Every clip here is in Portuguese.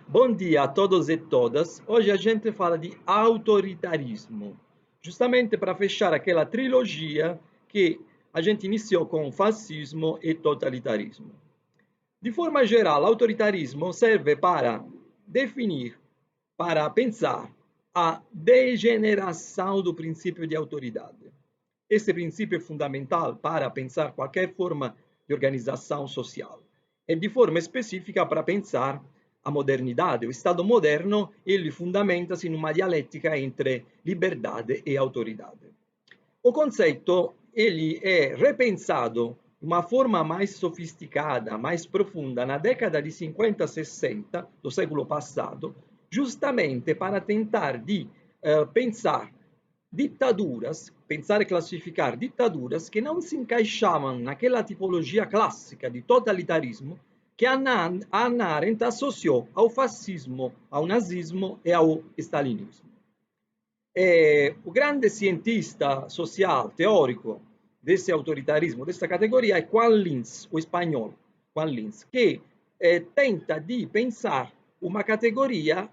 Bom dia a todos e todas. Hoje a gente fala de autoritarismo, justamente para fechar aquela trilogia que a gente iniciou com fascismo e totalitarismo. De forma geral, autoritarismo serve para definir, para pensar a degeneração do princípio de autoridade. Esse princípio é fundamental para pensar qualquer forma de organização social e de forma específica para pensar a modernidade. O Estado moderno, ele fundamenta-se numa dialética entre liberdade e autoridade. O conceito, ele é repensado de uma forma mais sofisticada, mais profunda, na década de 50 e 60 do século passado, justamente para tentar pensar ditaduras, pensar e classificar ditaduras que não se encaixavam naquela tipologia clássica de totalitarismo que Hannah Arendt associou ao fascismo, ao nazismo e ao stalinismo. O grande cientista social, teórico desse autoritarismo, dessa categoria, é Juan Lins, o espanhol, Juan Lins, que tenta de pensar uma categoria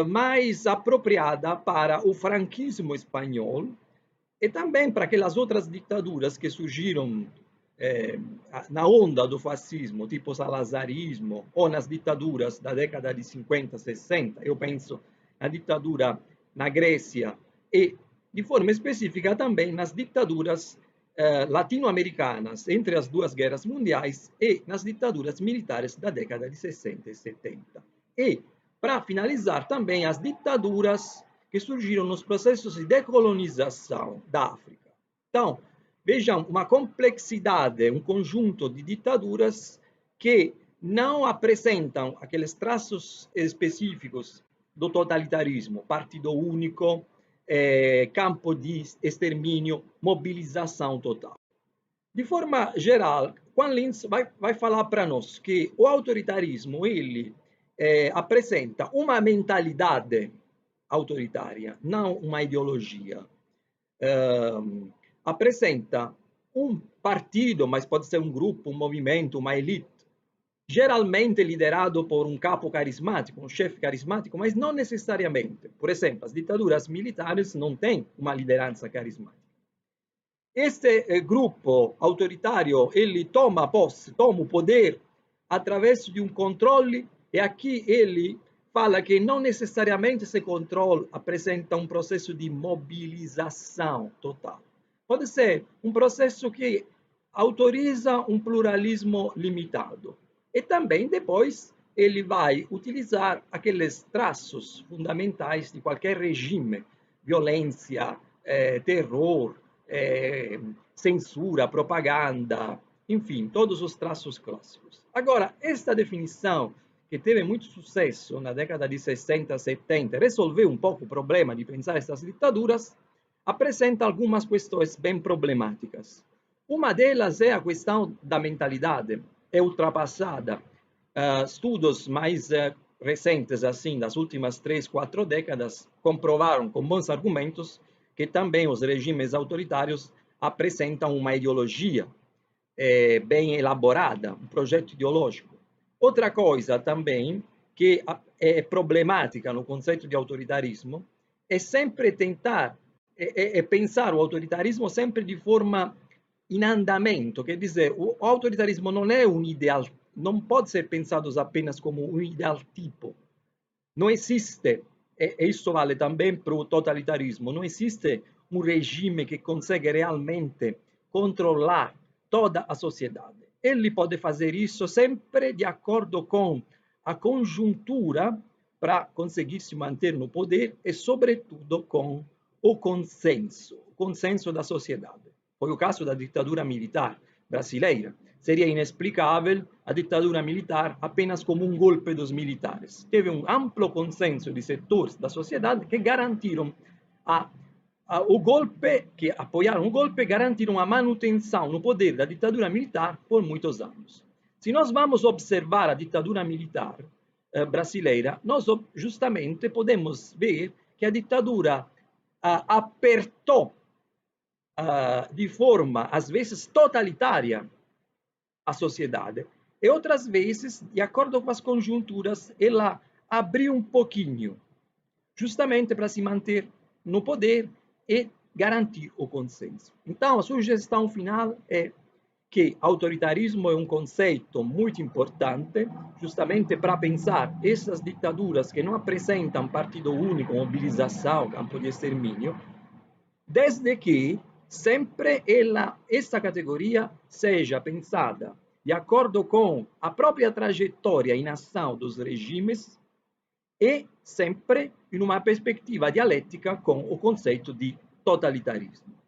mais apropriada para o franquismo espanhol e também para aquelas outras ditaduras que surgiram na onda do fascismo, tipo salazarismo, ou nas ditaduras da década de 50, 60. Eu penso na ditadura na Grécia e, de forma específica, também nas ditaduras latino-americanas entre as duas guerras mundiais e nas ditaduras militares da década de 60 e 70. E, para finalizar, também as ditaduras que surgiram nos processos de decolonização da África. Então, vejam uma complexidade, um conjunto de ditaduras que não apresentam aqueles traços específicos do totalitarismo, partido único, campo de extermínio, mobilização total. De forma geral, Juan Lins vai falar para nós que o autoritarismo ele apresenta uma mentalidade autoritária, não uma ideologia. Apresenta um partido, mas pode ser um grupo, um movimento, uma elite, geralmente liderado por um capo carismático, um chefe carismático, mas não necessariamente. Por exemplo, as ditaduras militares não têm uma liderança carismática. Este grupo autoritário, ele toma posse, toma o poder através de um controle, e aqui ele fala que não necessariamente esse controle apresenta um processo de mobilização total. Pode ser um processo que autoriza um pluralismo limitado. E também depois ele vai utilizar aqueles traços fundamentais de qualquer regime, violência, terror, censura, propaganda, enfim, todos os traços clássicos. Agora, esta definição, que teve muito sucesso na década de 60, 70, resolveu um pouco o problema de pensar essas ditaduras, apresenta algumas questões bem problemáticas. Uma delas é a questão da mentalidade, é ultrapassada. Estudos mais recentes, assim, das últimas 3, 4 décadas, comprovaram com bons argumentos que também os regimes autoritários apresentam uma ideologia bem elaborada, um projeto ideológico. Outra coisa também que é problemática no conceito de autoritarismo é sempre tentar pensar o autoritarismo sempre de forma em andamento, quer dizer, o autoritarismo não é um ideal, não pode ser pensado apenas como um ideal tipo. Não existe, e isso vale também para o totalitarismo, não existe um regime que consegue realmente controlar toda a sociedade. Ele pode fazer isso sempre de acordo com a conjuntura para conseguir se manter no poder e, sobretudo, com o consenso da sociedade. Foi o caso da ditadura militar brasileira. Seria inexplicável a ditadura militar apenas como um golpe dos militares. Teve um amplo consenso de setores da sociedade que garantiram o golpe, que apoiaram o golpe, garantiram a manutenção no poder da ditadura militar por muitos anos. Se nós vamos observar a ditadura militar brasileira, nós justamente podemos ver que a ditadura apertou de forma, às vezes, totalitária a sociedade. E outras vezes, de acordo com as conjunturas, ela abrir um pouquinho, justamente para se manter no poder e garantir o consenso. Então, a sugestão final é que autoritarismo é um conceito muito importante, justamente para pensar essas ditaduras que não apresentam partido único, mobilização, campo de extermínio, desde que sempre essa categoria seja pensada de acordo com a própria trajetória em ação dos regimes e sempre em uma perspectiva dialética com o conceito de totalitarismo.